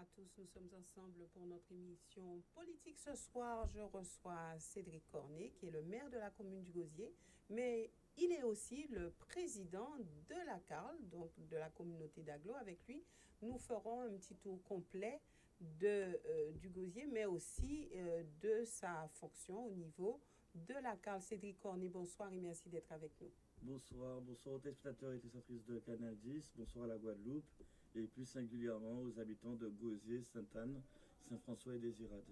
à tous, nous sommes ensemble pour notre émission politique. Ce soir, je reçois Cédric Cornet, qui est le maire de la commune du Gosier, mais il est aussi le président de la CARL, donc de la communauté d'Aglo. Avec lui, nous ferons un petit tour complet du Gosier, mais aussi de sa fonction au niveau de la CARL. Cédric Cornet, bonsoir et merci d'être avec nous. Bonsoir, bonsoir aux téléspectateurs et téléspectatrices de Canal 10, bonsoir à la Guadeloupe et plus singulièrement aux habitants de Gosier, Sainte-Anne, Saint-François et Désirade.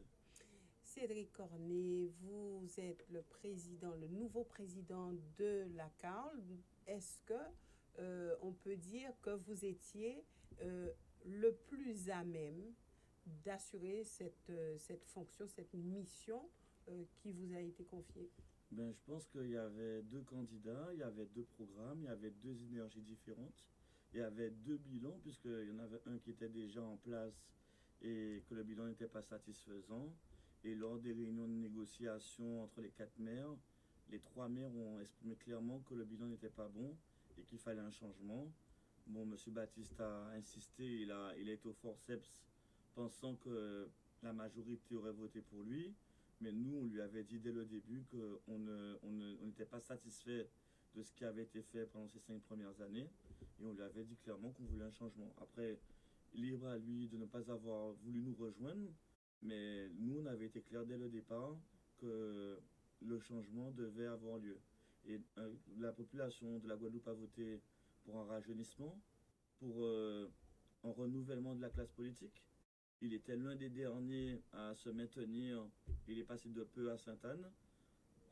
Cédric Cornet, vous êtes le président, le nouveau président de la CARL. Est-ce que on peut dire que vous étiez le plus à même d'assurer cette fonction, cette mission qui vous a été confiée? Je pense qu'il y avait deux candidats, il y avait deux programmes, il y avait deux énergies différentes, il y avait deux bilans, puisqu'il y en avait un qui était déjà en place et que le bilan n'était pas satisfaisant. Et lors des réunions de négociation entre les quatre maires, les trois maires ont exprimé clairement que le bilan n'était pas bon et qu'il fallait un changement. Bon, M. Baptiste a insisté, il a été au forceps pensant que la majorité aurait voté pour lui. Mais nous, on lui avait dit dès le début on n'était pas satisfait de ce qui avait été fait pendant ces 5 premières années. Et on lui avait dit clairement qu'on voulait un changement. Après, libre à lui de ne pas avoir voulu nous rejoindre. Mais nous, on avait été clair dès le départ que le changement devait avoir lieu. Et la population de la Guadeloupe a voté pour un rajeunissement, pour un renouvellement de la classe politique. Il était l'un des derniers à se maintenir. Il est passé de peu à Sainte-Anne.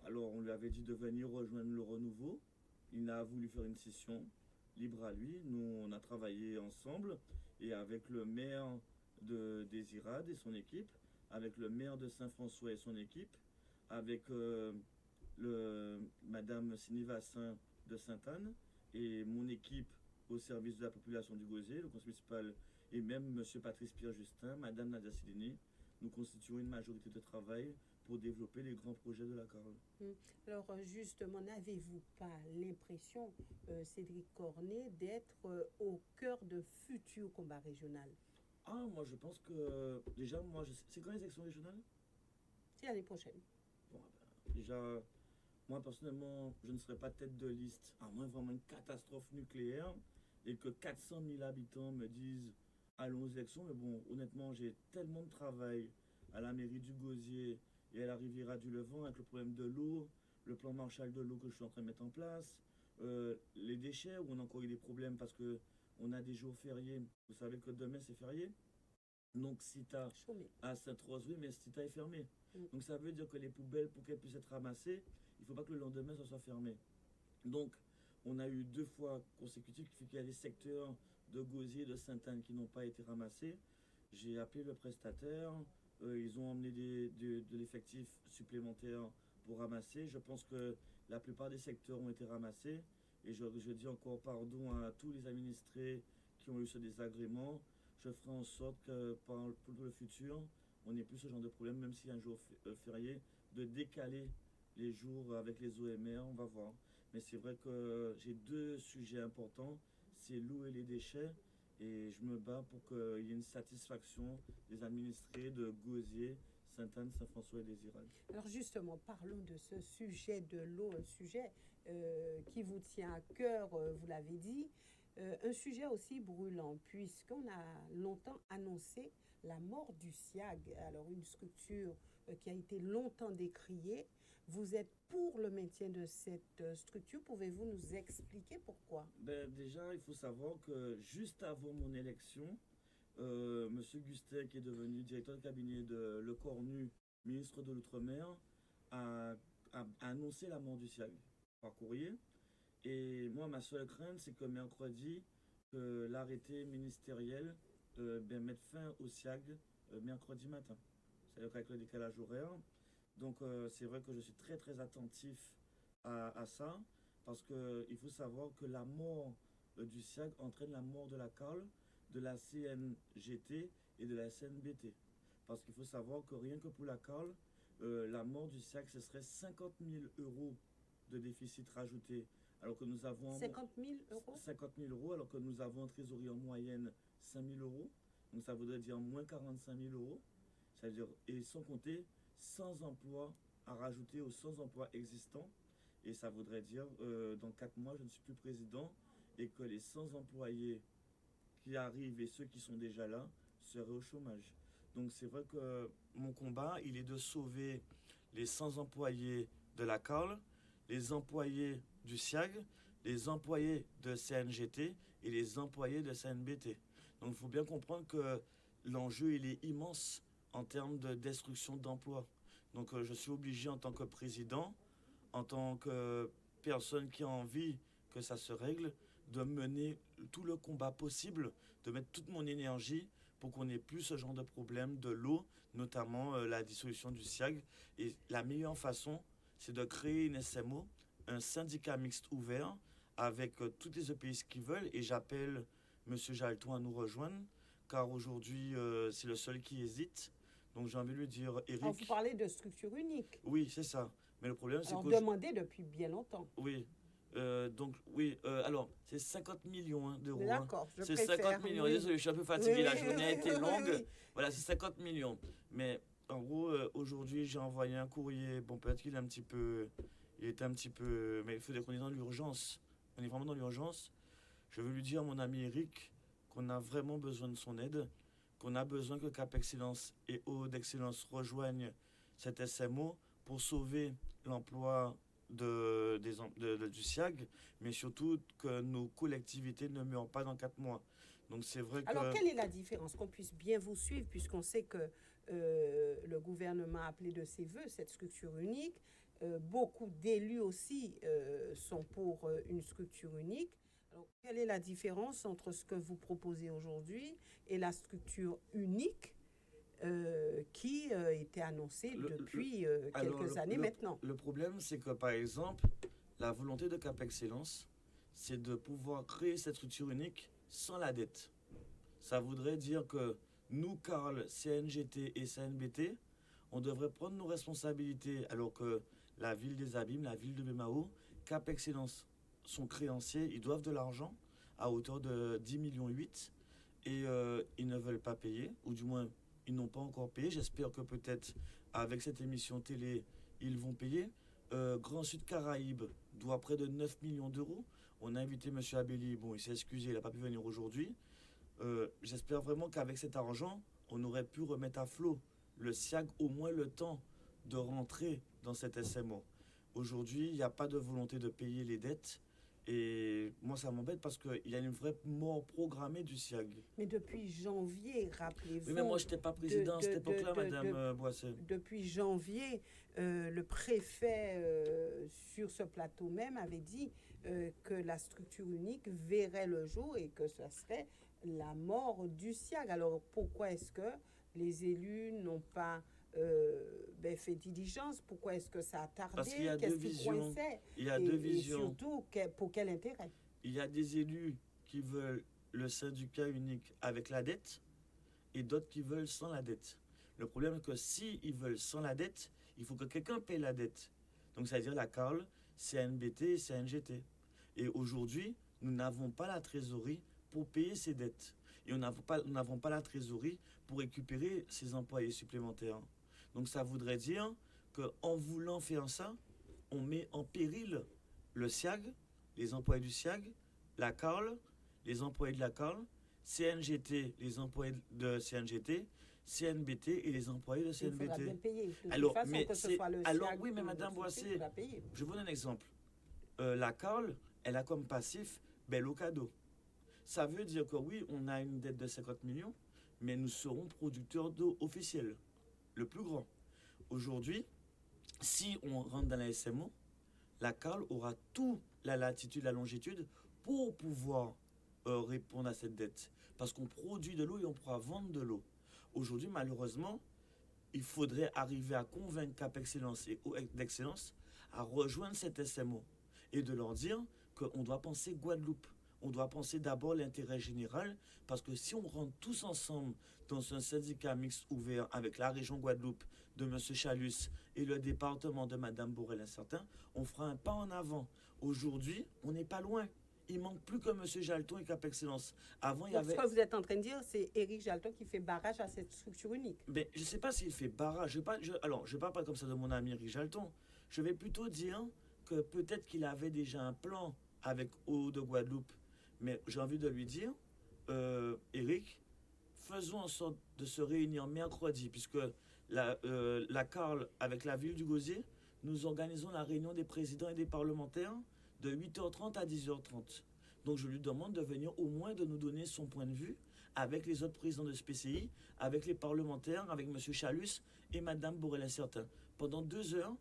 Alors on lui avait dit de venir rejoindre le renouveau. Il n'a voulu faire une session. Libre à lui. Nous, on a travaillé ensemble et avec le maire de Désirade et son équipe, avec le maire de Saint-François et son équipe, avec Madame Sinivassin de Sainte-Anne et mon équipe au service de la population du Gosier, le conseil municipal, et même M. Patrice Pierre-Justin, Mme Nadia Sidini. Nous constituons une majorité de travail pour développer les grands projets de la CARL. Alors justement, n'avez-vous pas l'impression, Cédric Cornet, d'être au cœur de futurs combats régionaux? Ah, moi je pense que déjà, c'est quand les élections régionales? C'est l'année prochaine. Bon, déjà, moi personnellement, je ne serai pas tête de liste, à moins vraiment une catastrophe nucléaire et que 400 000 habitants me disent allons aux élections. Mais bon, honnêtement, j'ai tellement de travail à la mairie du Gosier et à la Riviera du Levant avec le problème de l'eau, le plan Marshall de l'eau que je suis en train de mettre en place, les déchets où on a encore eu des problèmes parce que on a des jours fériés. Vous savez que demain c'est férié. Donc Cita Chômé. à Sainte-Rose, oui, mais Cita est fermé. Mm. Donc ça veut dire que les poubelles, pour qu'elles puissent être ramassées, il ne faut pas que le lendemain ça soit fermé. Donc on a eu 2 fois consécutives qui fait qu'il y a des secteurs de Gosier et de Sainte-Anne qui n'ont pas été ramassés. J'ai appelé le prestataire, ils ont emmené de l'effectif supplémentaire pour ramasser. Je pense que la plupart des secteurs ont été ramassés. Et je dis encore pardon à tous les administrés qui ont eu ce désagrément. Je ferai en sorte que pour le futur, on n'ait plus ce genre de problème, même s'il y a un jour férié, de décaler les jours avec les OMR, on va voir. Mais c'est vrai que j'ai deux sujets importants, c'est l'eau et les déchets. Et je me bats pour qu'il y ait une satisfaction des administrés de Gosier, Sainte-Anne, Saint-François et Désirade. Alors justement, parlons de ce sujet de l'eau, un sujet qui vous tient à cœur, vous l'avez dit, un sujet aussi brûlant, puisqu'on a longtemps annoncé la mort du SIAG, alors une structure qui a été longtemps décriée. Vous êtes pour le maintien de cette structure, pouvez-vous nous expliquer pourquoi? Déjà, il faut savoir que juste avant mon élection, M. Gustet, qui est devenu directeur de cabinet de Le Cornu, ministre de l'Outre-mer, a annoncé la mort du SIAG par courrier. Et moi, ma seule crainte, c'est que mercredi, que l'arrêté ministériel mette fin au SIAG mercredi matin. C'est-à-dire qu'avec le décalage horaire. Donc, c'est vrai que je suis très très attentif à ça, parce qu'il faut savoir que la mort du SIAG entraîne la mort de la CARL, de la CNGT et de la SNBT. Parce qu'il faut savoir que rien que pour la CARL, la mort du SIAG, ce serait 50 000 euros de déficit rajouté. Alors que nous avons 50 000 euros? 50 000 euros, alors que nous avons en trésorerie en moyenne 5 000 euros. Donc ça voudrait dire moins 45 000 euros. C'est-à-dire, et sans compter 100 emplois à rajouter aux 100 emplois existants. Et ça voudrait dire, dans 4 mois, je ne suis plus président et que les 100 employés qui arrivent et ceux qui sont déjà là seraient au chômage. Donc c'est vrai que mon combat, il est de sauver les 100 employés de la CARL, les employés du SIAG, les employés de CNGT et les employés de CNBT. Donc il faut bien comprendre que l'enjeu, il est immense en termes de destruction d'emplois. Donc je suis obligé en tant que président, en tant que personne qui a envie que ça se règle, de mener tout le combat possible, de mettre toute mon énergie pour qu'on n'ait plus ce genre de problème de l'eau, notamment la dissolution du SIAG. Et la meilleure façon, c'est de créer une SMO, un syndicat mixte ouvert, avec toutes les EPI qui veulent. Et j'appelle M. Jalton à nous rejoindre, car aujourd'hui, c'est le seul qui hésite. Donc j'ai envie de lui dire, Eric... Alors, vous parlez de structure unique. Oui, c'est ça. Mais le problème, c'est que... Alors, demandé depuis bien longtemps. Oui. Alors, c'est 50 millions d'euros. D'accord, je préfère. C'est 50 millions. Oui. Désolé, je suis un peu fatigué, la journée a été longue. Voilà, c'est 50 millions. Mais en gros, aujourd'hui, j'ai envoyé un courrier. Bon, peut-être qu'il est un petit peu... Il était un petit peu... Mais il faudrait qu'on est dans l'urgence. On est vraiment dans l'urgence. Je veux lui dire à mon ami Eric qu'on a vraiment besoin de son aide, qu'on a besoin que Cap Excellence et Eau d'Excellence rejoignent cette SMO pour sauver l'emploi du SIAG, mais surtout que nos collectivités ne meurent pas dans 4 mois. Donc c'est vrai que... Alors quelle est la différence? Qu'on puisse bien vous suivre, puisqu'on sait que le gouvernement a appelé de ses voeux cette structure unique. Beaucoup d'élus aussi sont pour une structure unique. Alors, quelle est la différence entre ce que vous proposez aujourd'hui et la structure unique qui était annoncée depuis quelques années maintenant? Le problème, c'est que, par exemple, la volonté de Cap Excellence, c'est de pouvoir créer cette structure unique sans la dette. Ça voudrait dire que nous, CARL, CNGT et CNBT, on devrait prendre nos responsabilités, alors que la ville des Abîmes, la ville de Bemao, Cap Excellence sont créanciers, ils doivent de l'argent à hauteur de 10,8 millions et ils ne veulent pas payer, ou du moins ils n'ont pas encore payé. J'espère que peut-être avec cette émission télé, ils vont payer. Grand Sud Caraïbes doit près de 9 millions d'euros. On a invité M. Abelli, bon, il s'est excusé, il n'a pas pu venir aujourd'hui. J'espère vraiment qu'avec cet argent, on aurait pu remettre à flot le SIAG au moins le temps de rentrer dans cette SMO. Aujourd'hui, il n'y a pas de volonté de payer les dettes. Et moi, ça m'embête parce qu'il y a une vraie mort programmée du SIAG. Mais depuis janvier, rappelez-vous... Oui, mais moi, je n'étais pas président à cette époque-là, Madame Boisset. Depuis janvier, le préfet, sur ce plateau même, avait dit que la structure unique verrait le jour et que ce serait la mort du SIAG. Alors, pourquoi est-ce que les élus n'ont pas... fait diligence? Pourquoi est-ce que ça a tardé? Parce qu'il y a deux visions. Il y a deux visions. Et surtout, pour quel intérêt? Il y a des élus qui veulent le syndicat unique avec la dette et d'autres qui veulent sans la dette. Le problème est que s'ils veulent sans la dette, il faut que quelqu'un paye la dette. Donc, c'est-à-dire la CARL, CNBT et CNGT. Et aujourd'hui, nous n'avons pas la trésorerie pour payer ces dettes. Et nous n'avons pas la trésorerie pour récupérer ces employés supplémentaires. Donc ça voudrait dire qu'en voulant faire ça, on met en péril le SIAG, les employés du SIAG, la CARL, les employés de la CARL, CNGT, les employés de CNGT, CNBT et les employés de CNBT. Il faudra bien payer. Alors, mais oui, mais Madame Boisset, je vous donne un exemple. La CARL, elle a comme passif Bello Cadeau. Ça veut dire que oui, on a une dette de 50 millions, mais nous serons producteurs d'eau officiels, le plus grand. Aujourd'hui, si on rentre dans la SMO, la CARL aura toute la latitude, la longitude pour pouvoir répondre à cette dette. Parce qu'on produit de l'eau et on pourra vendre de l'eau. Aujourd'hui, malheureusement, il faudrait arriver à convaincre Cap Excellence et Eau d'Excellence à rejoindre cette SMO et de leur dire qu'on doit penser Guadeloupe. On doit penser d'abord l'intérêt général, parce que si on rentre tous ensemble dans un syndicat mixte ouvert avec la région Guadeloupe de M. Chalus et le département de Mme Borel-Incertain, on fera un pas en avant. Aujourd'hui, on n'est pas loin. il manque plus que M. Jalton et Cap Excellence. Avant, il y Donc, avait... ce que vous êtes en train de dire, c'est Éric Jalton qui fait barrage à cette structure unique. Ben, je ne sais pas s'il fait barrage. Alors, je ne parle pas comme ça de mon ami Éric Jalton. Je vais plutôt dire que peut-être qu'il avait déjà un plan avec Haut de Guadeloupe. Mais j'ai envie de lui dire, Éric, faisons en sorte de se réunir mercredi, puisque la CARL, avec la ville du Gosier, nous organisons la réunion des présidents et des parlementaires de 8h30 à 10h30. Donc je lui demande de venir au moins de nous donner son point de vue avec les autres présidents de ce PCI, avec les parlementaires, avec M. Chalus et Mme Borel-Incertain. Pendant 2 heures,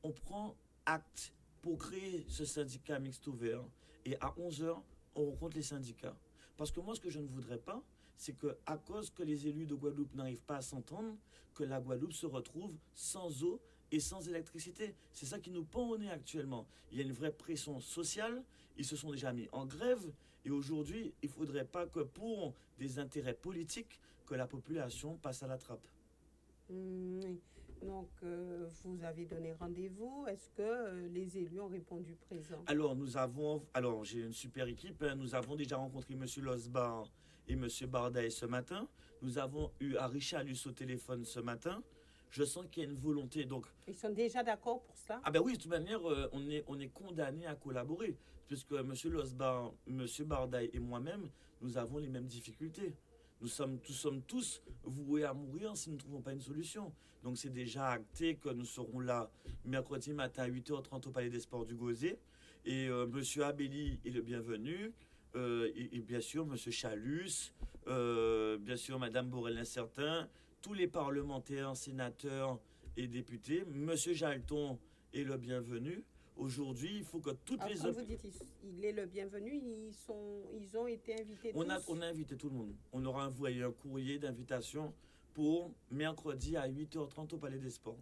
on prend acte pour créer ce syndicat mixte ouvert. Et à 11h, on rencontre les syndicats. Parce que moi, ce que je ne voudrais pas, c'est qu'à cause que les élus de Guadeloupe n'arrivent pas à s'entendre, que la Guadeloupe se retrouve sans eau et sans électricité. C'est ça qui nous pend au nez actuellement. Il y a une vraie pression sociale, ils se sont déjà mis en grève, et aujourd'hui, il ne faudrait pas que pour des intérêts politiques, que la population passe à la trappe. Oui. Donc, vous avez donné rendez-vous. Est-ce que les élus ont répondu présent? Alors, j'ai une super équipe. Hein. Nous avons déjà rencontré M. Losbar et M. Bardaï ce matin. Nous avons eu Harry Chalus au téléphone ce matin. Je sens qu'il y a une volonté. Donc, Ils sont déjà d'accord pour ça? ah ben oui, de toute manière, on est condamné à collaborer. Puisque M. Losbar, M. Bardaï et moi-même, nous avons les mêmes difficultés. Nous sommes tous voués à mourir si nous ne trouvons pas une solution. Donc c'est déjà acté que nous serons là mercredi matin à 8h30 au Palais des Sports du Gosier. Et M. Abelli est le bienvenu. Et bien sûr, M. Chalus, bien sûr, Mme Borel-Incertain, tous les parlementaires, sénateurs et députés. M. Jalton est le bienvenu. Aujourd'hui, il faut que toutes Alors, les... quand vous dites il est le bienvenu, ils ont été invités tous? On a invité tout le monde. On aura envoyé un courrier d'invitation pour mercredi à 8h30 au Palais des Sports.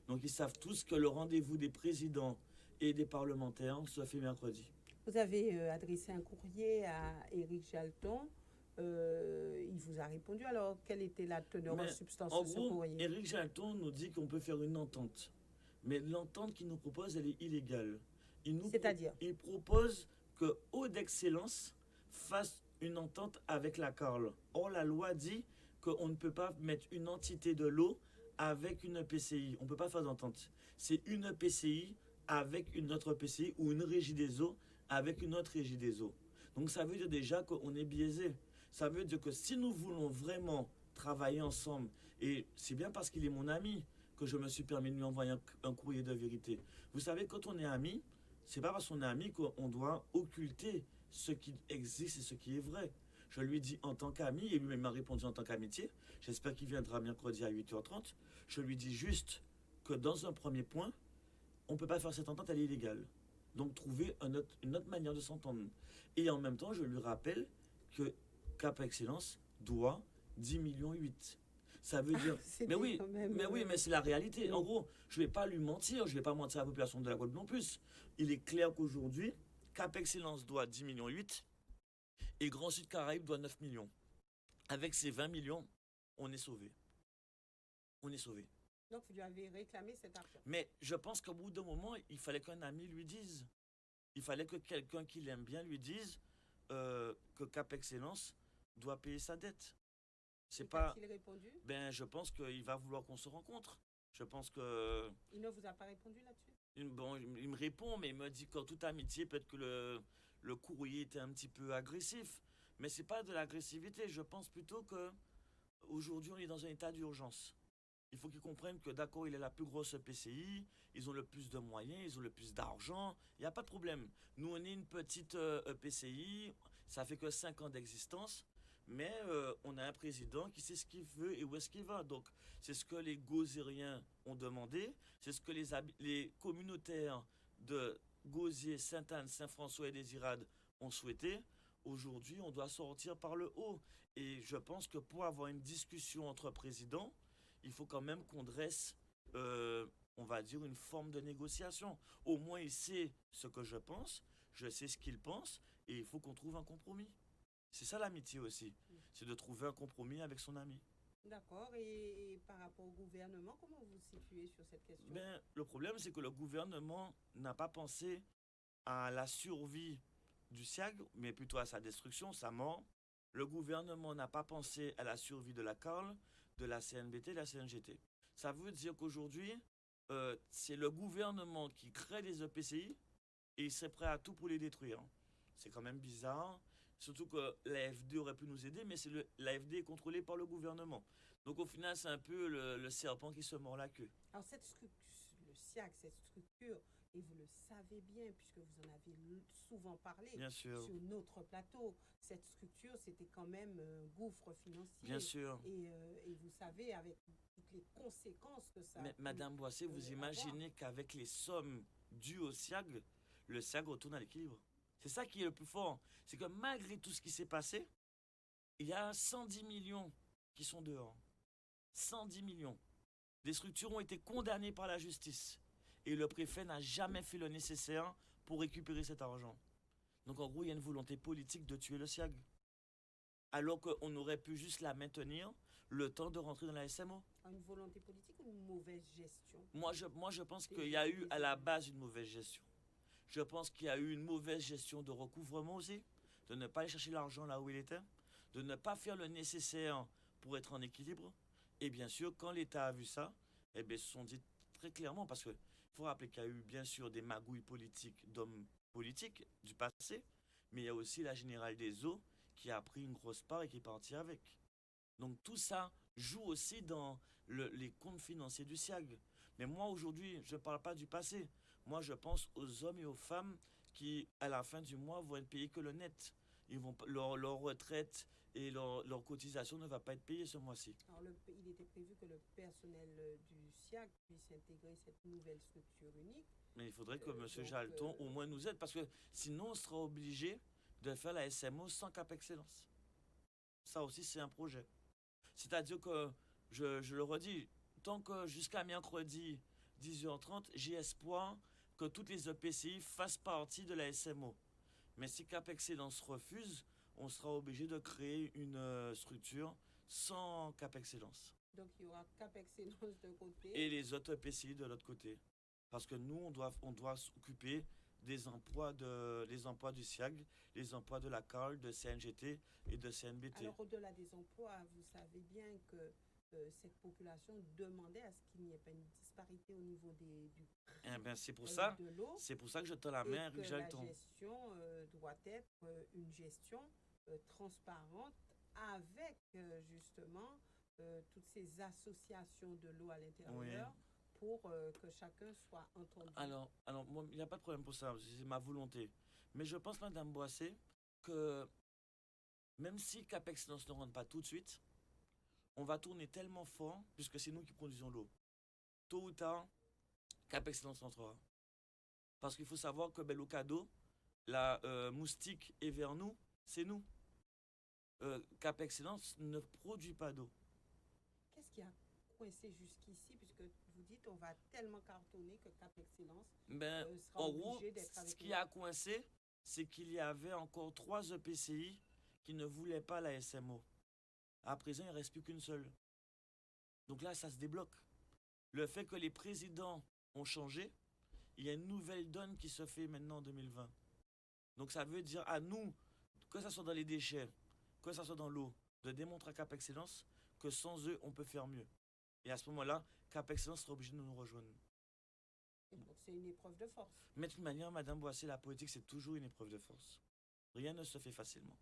Donc ils savent tous que le rendez-vous des présidents et des parlementaires se fait mercredi. Vous avez adressé un courrier à Éric Jalton. Il vous a répondu. Alors, quelle était la teneur en substance de ce courrier? Éric Jalton nous dit qu'on peut faire une entente. Mais l'entente qu'il nous propose, elle est illégale. C'est-à-dire? Il propose que Eau d'Excellence fasse une entente avec la CARL. Or, la loi dit qu'on ne peut pas mettre une entité de l'eau avec une PCI. On ne peut pas faire d'entente. C'est une PCI avec une autre PCI ou une régie des eaux avec une autre régie des eaux. Donc ça veut dire déjà qu'on est biaisé. Ça veut dire que si nous voulons vraiment travailler ensemble, et c'est bien parce qu'il est mon ami que je me suis permis de lui envoyer un courrier de vérité. Vous savez, quand on est amis, c'est pas parce qu'on est amis qu'on doit occulter ce qui existe et ce qui est vrai. Je lui dis en tant qu'ami, et lui-même m'a répondu en tant qu'amitié. J'espère qu'il viendra mercredi à 8h30. Je lui dis juste que dans un premier point, on ne peut pas faire cette entente, elle est illégale. Donc trouver une autre manière de s'entendre. Et en même temps, je lui rappelle que Cap Excellence doit 10,8 millions. Ça veut dire... mais oui, mais c'est la réalité. En gros, je ne vais pas lui mentir, je ne vais pas mentir à la population de la Guadeloupe non plus. Il est clair qu'aujourd'hui, Cap Excellence doit 10,8 millions et Grand Sud Caraïbes doit 9 millions. Avec ces 20 millions, on est sauvé. On est sauvé. Donc, vous lui avez réclamé cet argent. Mais je pense qu'au bout d'un moment, il fallait qu'un ami lui dise. Il fallait que quelqu'un qui l'aime bien lui dise que Cap Excellence doit payer sa dette. C'est pas. A-t-il répondu? Ben, je pense qu'il va vouloir qu'on se rencontre. Je pense que. Il ne vous a pas répondu là-dessus? Bon, il me répond, mais il me dit qu'en toute amitié, peut-être que le courrier était un petit peu agressif. Mais c'est pas de l'agressivité. Je pense plutôt que aujourd'hui, on est dans un état d'urgence. Il faut qu'ils comprennent que d'accord, il est la plus grosse PCI, ils ont le plus de moyens, ils ont le plus d'argent, il n'y a pas de problème. Nous, on est une petite PCI, ça fait que 5 ans d'existence, mais on a un président qui sait ce qu'il veut et où est-ce qu'il va. Donc, c'est ce que les Gosieriens ont demandé, c'est ce que les communautaires de Gosier, Sainte-Anne, Saint-François et des Irades ont souhaité. Aujourd'hui, on doit sortir par le haut. Et je pense que pour avoir une discussion entre présidents, il faut quand même qu'on dresse, on va dire, une forme de négociation. Au moins, il sait ce que je pense, je sais ce qu'il pense, et il faut qu'on trouve un compromis. C'est ça l'amitié aussi, c'est de trouver un compromis avec son ami. D'accord. Et par rapport au gouvernement, comment vous vous situez sur cette question? Le problème, c'est que le gouvernement n'a pas pensé à la survie du SIAG, mais plutôt à sa destruction, sa mort, le gouvernement n'a pas pensé à la survie de la CARL, de la CNBT, de la CNGT. Ça veut dire qu'aujourd'hui, c'est le gouvernement qui crée des EPCI et il serait prêt à tout pour les détruire. C'est quand même bizarre. Surtout que l'AFD aurait pu nous aider, mais l'AFD est contrôlée par le gouvernement. Donc au final, c'est un peu le serpent qui se mord la queue. Alors cette structure, le SIAC, cette structure, et vous le savez bien puisque vous en avez souvent parlé Bien sûr. sur notre plateau, cette structure c'était quand même un gouffre financier. Bien sûr. Et vous savez avec toutes les conséquences que ça Mais Madame Boissé, vous imaginez qu'avec les sommes dues au SIAG, le SIAG retourne à l'équilibre. C'est ça qui est le plus fort. C'est que malgré tout ce qui s'est passé, il y a 110 millions qui sont dehors. 110 millions. Des structures ont été condamnées par la justice. Et le préfet n'a jamais fait le nécessaire pour récupérer cet argent. Donc en gros, il y a une volonté politique de tuer le SIAG. Alors qu'on aurait pu juste la maintenir le temps de rentrer dans la SMO. Une volonté politique ou une mauvaise gestion? Moi, je pense qu'il y a eu à la base une mauvaise gestion. Je pense qu'il y a eu une mauvaise gestion de recouvrement aussi, de ne pas aller chercher l'argent là où il était, de ne pas faire le nécessaire pour être en équilibre. Et bien sûr, quand l'État a vu ça, eh bien, ils se sont dit très clairement, parce qu'il faut rappeler qu'il y a eu bien sûr des magouilles politiques d'hommes politiques du passé, mais il y a aussi la générale des eaux qui a pris une grosse part et qui est partie avec. Donc tout ça joue aussi dans les comptes financiers du SIAG. Mais moi aujourd'hui, je ne parle pas du passé. Moi je pense aux hommes et aux femmes qui, à la fin du mois, vont être payés que le net. Leur retraite et leur cotisation ne va pas être payée ce mois-ci. Alors il était prévu que le personnel du SIAG puisse intégrer cette nouvelle structure unique. Mais il faudrait que M. Jalton au moins nous aide, parce que sinon on sera obligé de faire la SMO sans Cap Excellence. Ça aussi c'est un projet. C'est-à-dire que, je le redis, tant que jusqu'à mercredi 18h30, j'ai espoir que toutes les EPCI fassent partie de la SMO. Mais si Cap Excellence refuse, on sera obligé de créer une structure sans Cap Excellence. Donc il y aura Cap Excellence d'un côté. Et les autres EPCI de l'autre côté. Parce que nous, on doit s'occuper des emplois, les emplois du SIAG, les emplois de la CARL, de CNGT et de CNBT. Alors au-delà des emplois, vous savez bien que cette population demandait à ce qu'il n'y ait pas une disparité au niveau du prix c'est pour ça, de l'eau. C'est pour ça que je tends la main à Eric Jalton. La gestion doit être une gestion transparente avec justement toutes ces associations de l'eau à l'intérieur. Oui. Pour que chacun soit entendu. Alors moi, il n'y a pas de problème pour ça, c'est ma volonté. Mais je pense, Madame Boissé, que même si Cap Excellence ne rentre pas tout de suite, on va tourner tellement fort, puisque c'est nous qui produisons l'eau. Tôt ou tard, Cap Excellence rentrera. Parce qu'il faut savoir que l'eau cadeau, la moustique est vers nous, c'est nous. Cap Excellence ne produit pas d'eau. Qu'est-ce qui a coincé jusqu'ici, puisque vous dites on va tellement cartonner que Cap Excellence sera obligé d'être avec nous? Ce qui a coincé, c'est qu'il y avait encore 3 EPCI qui ne voulaient pas la SMO. À présent, il ne reste plus qu'une seule. Donc là, ça se débloque. Le fait que les présidents ont changé, il y a une nouvelle donne qui se fait maintenant en 2020. Donc ça veut dire à nous, que ce soit dans les déchets, que ce soit dans l'eau, de démontrer à Cap Excellence que sans eux, on peut faire mieux. Et à ce moment-là, Cap Excellence sera obligé de nous rejoindre. Donc c'est une épreuve de force. Mais de toute manière, Madame Boissé, la politique, c'est toujours une épreuve de force. Rien ne se fait facilement.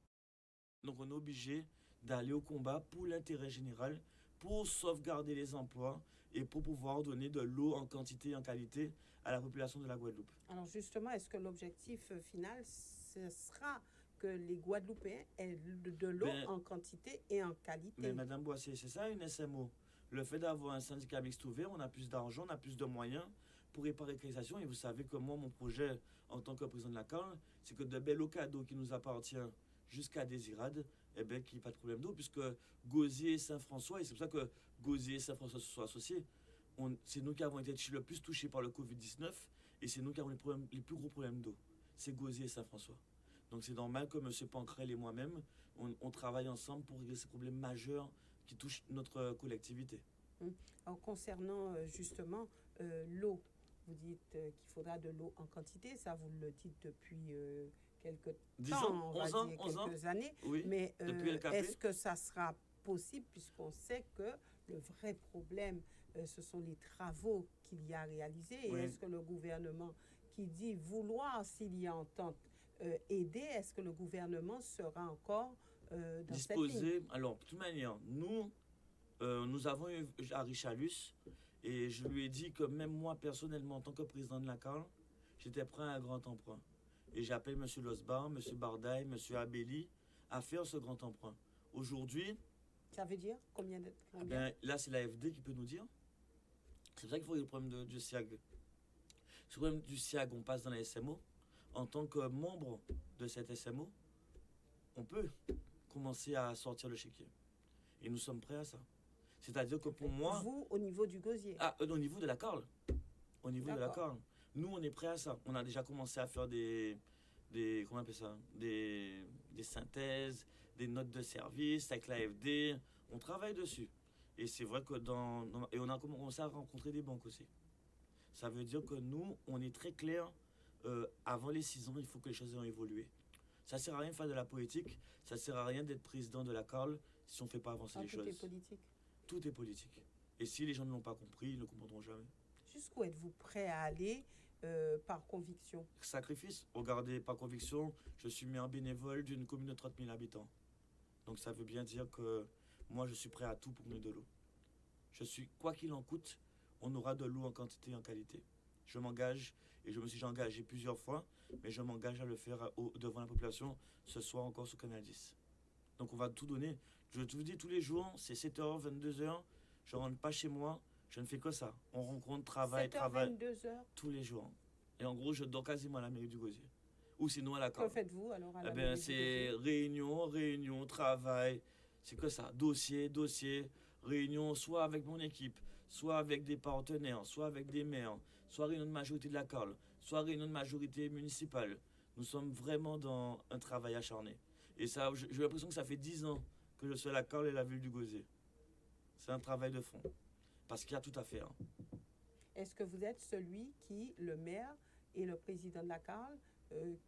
Donc on est obligé d'aller au combat pour l'intérêt général, pour sauvegarder les emplois et pour pouvoir donner de l'eau en quantité et en qualité à la population de la Guadeloupe. Alors justement, est-ce que l'objectif final, ce sera que les Guadeloupéens aient de l'eau en quantité et en qualité? Mais Madame Boissé, c'est ça une SMO. Le fait d'avoir un syndicat mixte ouvert, on a plus d'argent, on a plus de moyens pour réparer les réalisations. Et vous savez que moi, mon projet en tant que président de la CARL, c'est que de belles cadeaux qui nous appartient jusqu'à Désirade, eh bien, qu'il n'y ait pas de problème d'eau, puisque Gosier et Saint-François, et c'est pour ça que Gosier et Saint-François se sont associés, c'est nous qui avons été le plus touchés par le Covid-19, et c'est nous qui avons les plus gros problèmes d'eau. C'est Gosier et Saint-François. Donc c'est normal que M. Pancrel et moi-même, on travaille ensemble pour régler ces problèmes majeurs qui touchent notre collectivité. Alors, concernant justement l'eau, vous dites qu'il faudra de l'eau en quantité, ça vous le dites depuis quelques Disons, temps, on va 11 ans, dire 11 ans, quelques années. oui, Mais depuis LKP. est-ce que ça sera possible, puisqu'on sait que le vrai problème, ce sont les travaux qu'il y a réalisés. Et Oui. est-ce que le gouvernement qui dit vouloir, s'il y a entente, aider, est-ce que le gouvernement sera encore dans cette ligne? Disposé. Alors, de toute manière, nous avons eu Harry Chalus et je lui ai dit que même moi, personnellement, en tant que président de la CARL, j'étais prêt à un grand emprunt. Et j'appelle M. Losbar, M. Bardaï, M. Abelli à faire ce grand emprunt. Aujourd'hui, Ça veut dire combien de... combien? ben, là, c'est l'AFD qui peut nous dire. C'est pour ça qu'il faut le problème du SIAG. Ce problème du SIAG, on passe dans la SMO. En tant que membre de cette SMO, on peut commencer à sortir le chéquier. Et nous sommes prêts à ça. C'est-à-dire que pour moi... Vous, au niveau du gosier. Ah, au niveau de la CARL. Au niveau de la D'accord. CARL. Nous, on est prêts à ça. On a déjà commencé à faire comment on appelle ça, des synthèses, des notes de service avec l'AFD. On travaille dessus. Et c'est vrai que et on a commencé à rencontrer des banques aussi. Ça veut dire que nous, on est très clair. Avant les 6 ans, il faut que les choses aient évolué. Ça ne sert à rien de faire de la politique. Ça ne sert à rien d'être président de la CARL si on ne fait pas avancer les Tout choses. est politique. Tout est politique. Et si les gens ne l'ont pas compris, ils ne le comprendront jamais. Jusqu'où êtes-vous prêt à aller par conviction? Sacrifice, regardez, par conviction, je suis maire bénévole d'une commune de 30 000 habitants. Donc ça veut bien dire que moi je suis prêt à tout pour mener de l'eau. Je suis, quoi qu'il en coûte, on aura de l'eau en quantité et en qualité. Je m'engage, et je me suis déjà engagé plusieurs fois, mais je m'engage à le faire devant la population ce soir encore sur Canal 10. Donc on va tout donner. Je te dis tous les jours, c'est 7h, 22h, je ne rentre pas chez moi, je ne fais que ça. On rencontre, travail, 7h, travail, 22h. tous les jours. Et en gros, je dors quasiment à la mairie du Gosier. Ou sinon à la Que CARL. faites-vous alors à la Eh mairie bien, du c'est Gosier? réunion, travail. C'est que ça. Dossier, réunion, soit avec mon équipe, soit avec des partenaires, soit avec des maires, soit réunion de majorité de la CARL, soit réunion de majorité municipale. Nous sommes vraiment dans un travail acharné. Et ça, j'ai l'impression que ça fait 10 ans que je suis à la CARL et la ville du Gosier. C'est un travail de fond. Parce qu'il y a tout à faire. Est-ce que vous êtes celui qui, le maire et le président de la CARL,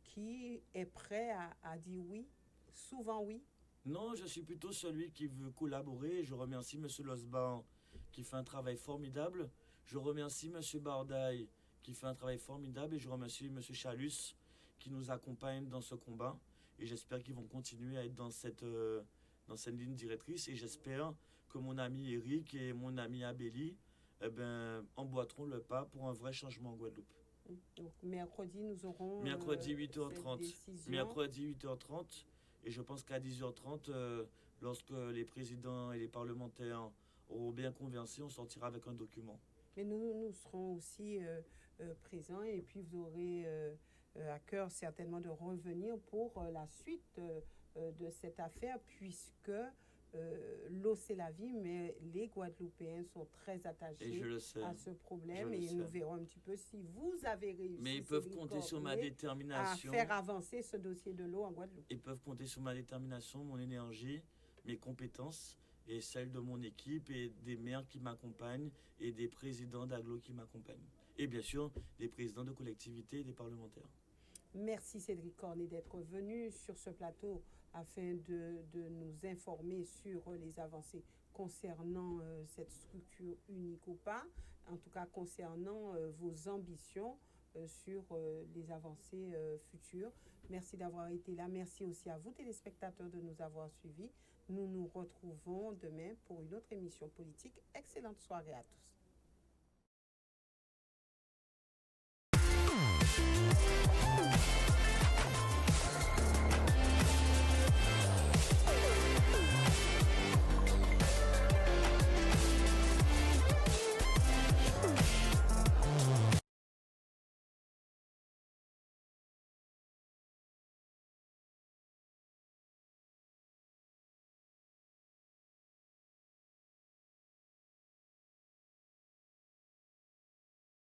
qui est prêt à dire oui, souvent oui? Non, je suis plutôt celui qui veut collaborer. Je remercie M. Losbar qui fait un travail formidable. Je remercie M. Bardaï qui fait un travail formidable. Et je remercie M. Chalus qui nous accompagne dans ce combat. Et j'espère qu'ils vont continuer à être dans cette ligne directrice. Et j'espère que mon ami Eric et mon ami Abelli emboîteront le pas pour un vrai changement en Guadeloupe. Donc mercredi, nous aurons Mercredi cette 8h30. décision. Mercredi 8h30. Et je pense qu'à 10h30, lorsque les présidents et les parlementaires auront bien conversé, on sortira avec un document. Mais nous serons aussi présents et puis vous aurez à cœur certainement de revenir pour la suite de cette affaire puisque l'eau c'est la vie, mais les Guadeloupéens sont très attachés Et je le sais. à ce problème Je le et nous sais. verrons un petit peu si vous avez réussi, Mais ils peuvent Cédric compter sur ma Cormier, à détermination. faire avancer ce dossier de l'eau en Guadeloupe. Ils peuvent compter sur ma détermination, mon énergie, mes compétences et celles de mon équipe et des maires qui m'accompagnent et des présidents d'agglo qui m'accompagnent. Et bien sûr, des présidents de collectivités et des parlementaires. Merci Cédric Cormier d'être venu sur ce plateau afin de nous informer sur les avancées concernant cette structure unique ou pas, en tout cas concernant vos ambitions sur les avancées futures. Merci d'avoir été là. Merci aussi à vous téléspectateurs de nous avoir suivis. Nous nous retrouvons demain pour une autre émission politique. Excellente soirée à tous.